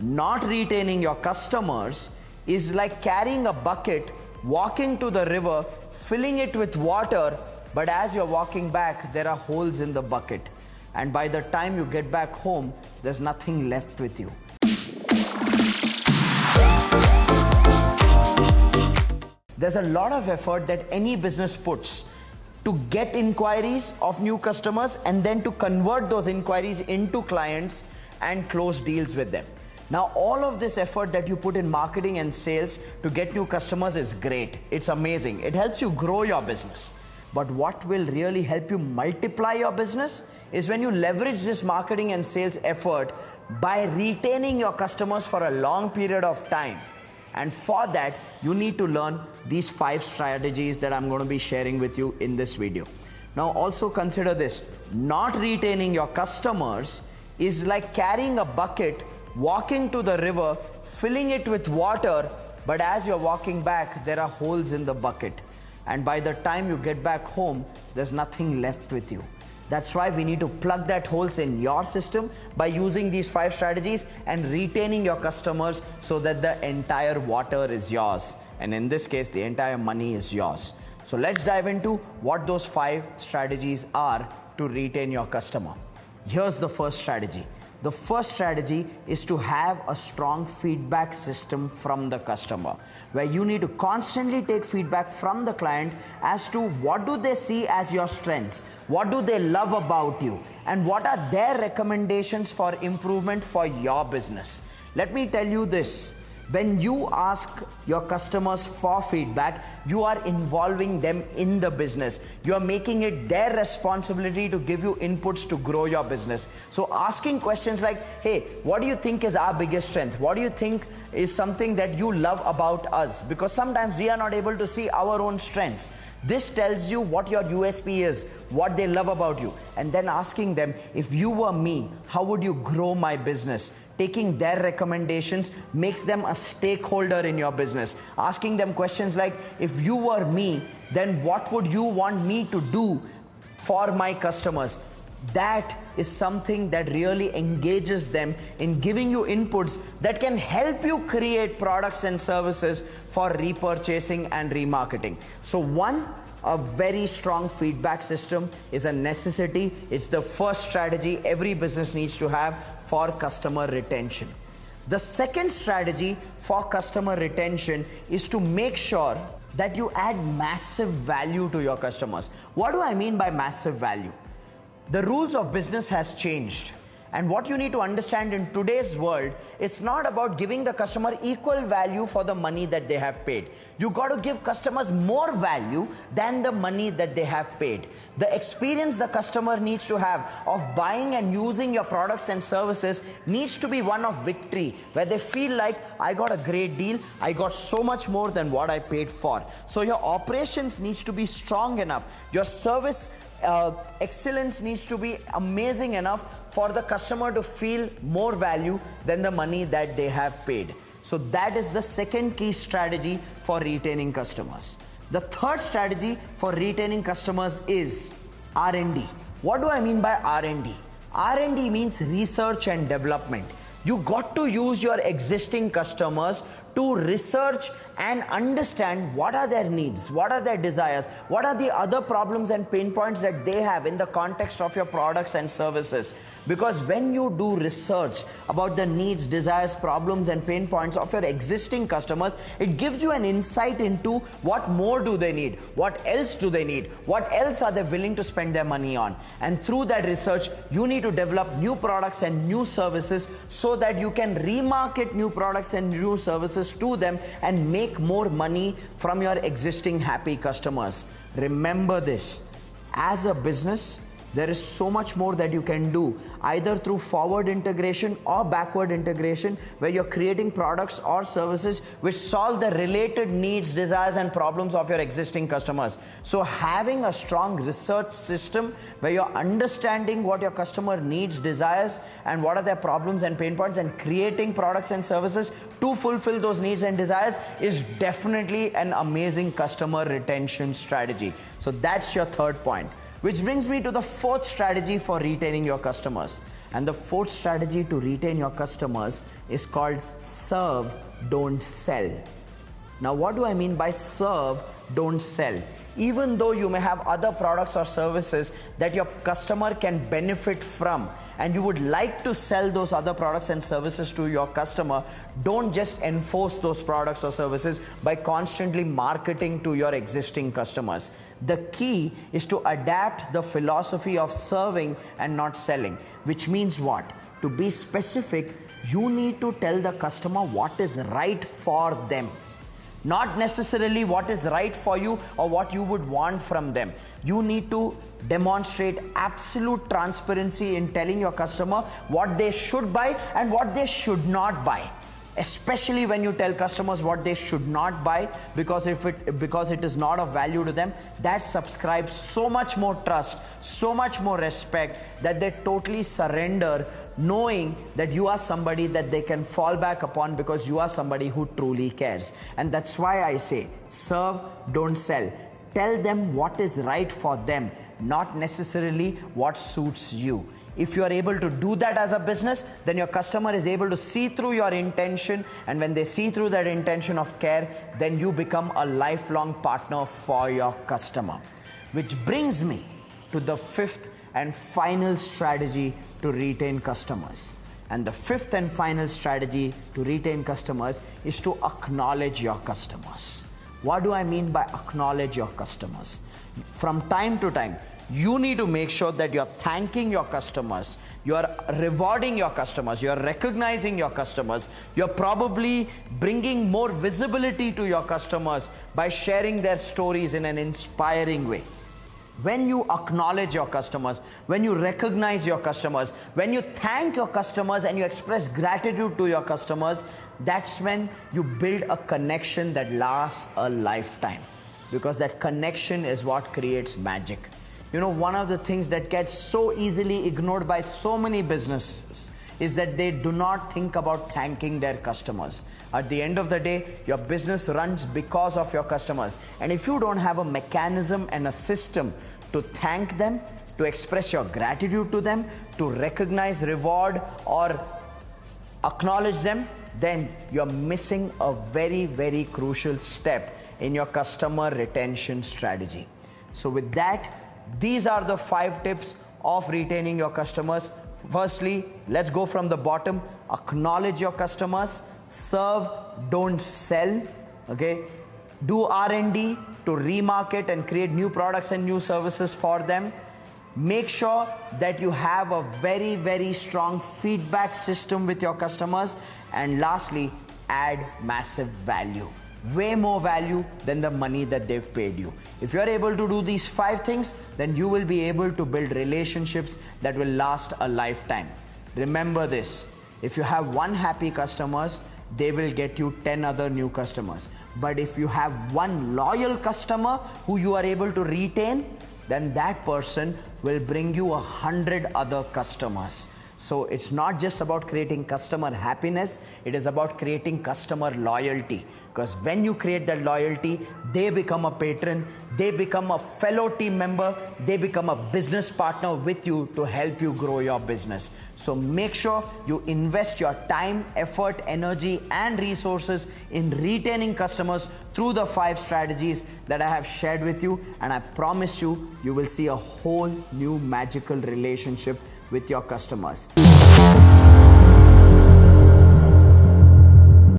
not retaining your customers is like carrying a bucket, walking to the river, filling it with water, but as you're walking back, there are holes in the bucket. And by the time you get back home, there's nothing left with you. There's a lot of effort that any business puts to get inquiries of new customers and then to convert those inquiries into clients and close deals with them. Now, all of this effort that you put in marketing and sales to get new customers is great. It's amazing. It helps you grow your business. But what will really help you multiply your business is when you leverage this marketing and sales effort by retaining your customers for a long period of time. And for that, you need to learn these 5 strategies that I'm going to be sharing with you in this video. Now, also consider this. Not retaining your customers is like carrying a bucket, walking to the river, filling it with water, but as you're walking back, there are holes in the bucket. And by the time you get back home, there's nothing left with you. That's why we need to plug that holes in your system by using these 5 strategies and retaining your customers so that the entire water is yours. And in this case, the entire money is yours. So let's dive into what those 5 strategies are to retain your customer. Here's the first strategy. The first strategy is to have a strong feedback system from the customer, where you need to constantly take feedback from the client as to what do they see as your strengths, what do they love about you, and what are their recommendations for improvement for your business. Let me tell you this. When you ask your customers for feedback, you are involving them in the business. You are making it their responsibility to give you inputs to grow your business. So asking questions like, hey, what do you think is our biggest strength? What do you think is something that you love about us? Because sometimes we are not able to see our own strengths. This tells you what your USP is, what they love about you. And then asking them, if you were me, how would you grow my business? Taking their recommendations makes them a stakeholder in your business. Asking them questions like, if you were me, then what would you want me to do for my customers? That is something that really engages them in giving you inputs that can help you create products and services for repurchasing and remarketing. So a very strong feedback system is a necessity. It's the first strategy every business needs to have for customer retention. The second strategy for customer retention is to make sure that you add massive value to your customers. What do I mean by massive value? The rules of business has changed. And what you need to understand in today's world, it's not about giving the customer equal value for the money that they have paid. You got to give customers more value than the money that they have paid. The experience the customer needs to have of buying and using your products and services needs to be one of victory, where they feel like, I got a great deal, I got so much more than what I paid for. So your operations needs to be strong enough. Your service excellence needs to be amazing enough for the customer to feel more value than the money that they have paid. So that is the second key strategy for retaining customers. The third strategy for retaining customers is R&D. What do I mean by R&D? R&D means research and development. You got to use your existing customers to research and understand what are their needs, what are their desires, what are the other problems and pain points that they have in the context of your products and services. Because when you do research about the needs, desires, problems and pain points of your existing customers, it gives you an insight into what more do they need, what else do they need, what else are they willing to spend their money on. And through that research, you need to develop new products and new services so that you can remarket new products and new services to them and make more money from your existing happy customers. Remember this, as a business, there is so much more that you can do, either through forward integration or backward integration, where you're creating products or services which solve the related needs, desires, and problems of your existing customers. So having a strong research system where you're understanding what your customer needs, desires, and what are their problems and pain points, and creating products and services to fulfill those needs and desires is definitely an amazing customer retention strategy. So that's your third point. Which brings me to the fourth strategy for retaining your customers. And the fourth strategy to retain your customers is called serve, don't sell. Now, what do I mean by serve, don't sell? Even though you may have other products or services that your customer can benefit from, and you would like to sell those other products and services to your customer, don't just enforce those products or services by constantly marketing to your existing customers. The key is to adapt the philosophy of serving and not selling, which means what? To be specific, you need to tell the customer what is right for them. Not necessarily what is right for you or what you would want from them. You need to demonstrate absolute transparency in telling your customer what they should buy and what they should not buy. Especially when you tell customers what they should not buy, because it is not of value to them, that subscribes so much more trust, so much more respect, that they totally surrender, knowing that you are somebody that they can fall back upon because you are somebody who truly cares. And that's why I say serve, don't sell. Tell them what is right for them, not necessarily what suits you. If you are able to do that as a business, then your customer is able to see through your intention, and when they see through that intention of care, then you become a lifelong partner for your customer. Which brings me to the fifth and final strategy to retain customers. And the fifth and final strategy to retain customers is to acknowledge your customers. What do I mean by acknowledge your customers? From time to time, you need to make sure that you're thanking your customers, you're rewarding your customers, you're recognizing your customers, you're probably bringing more visibility to your customers by sharing their stories in an inspiring way. When you acknowledge your customers, when you recognize your customers, when you thank your customers and you express gratitude to your customers, that's when you build a connection that lasts a lifetime. Because that connection is what creates magic. You know, one of the things that gets so easily ignored by so many businesses is that they do not think about thanking their customers. At the end of the day, your business runs because of your customers. And if you don't have a mechanism and a system to thank them, to express your gratitude to them, to recognize, reward, or acknowledge them, then you're missing a very, very crucial step in your customer retention strategy. So with that, these are the 5 tips of retaining your customers. Firstly, let's go from the bottom. Acknowledge your customers. Serve, don't sell. Okay? Do R&D to remarket and create new products and new services for them. Make sure that you have a very, very strong feedback system with your customers. And lastly, add massive value. Way more value than the money that they've paid you. If you're able to do these 5 things, then you will be able to build relationships that will last a lifetime. Remember this, if you have 1 happy customers, they will get you 10 other new customers. But if you have 1 loyal customer who you are able to retain, then that person will bring you 100 other customers. So it's not just about creating customer happiness, it is about creating customer loyalty. Because when you create that loyalty, they become a patron, they become a fellow team member, they become a business partner with you to help you grow your business. So make sure you invest your time, effort, energy, and resources in retaining customers through the 5 strategies that I have shared with you. And I promise you, you will see a whole new magical relationship with your customers.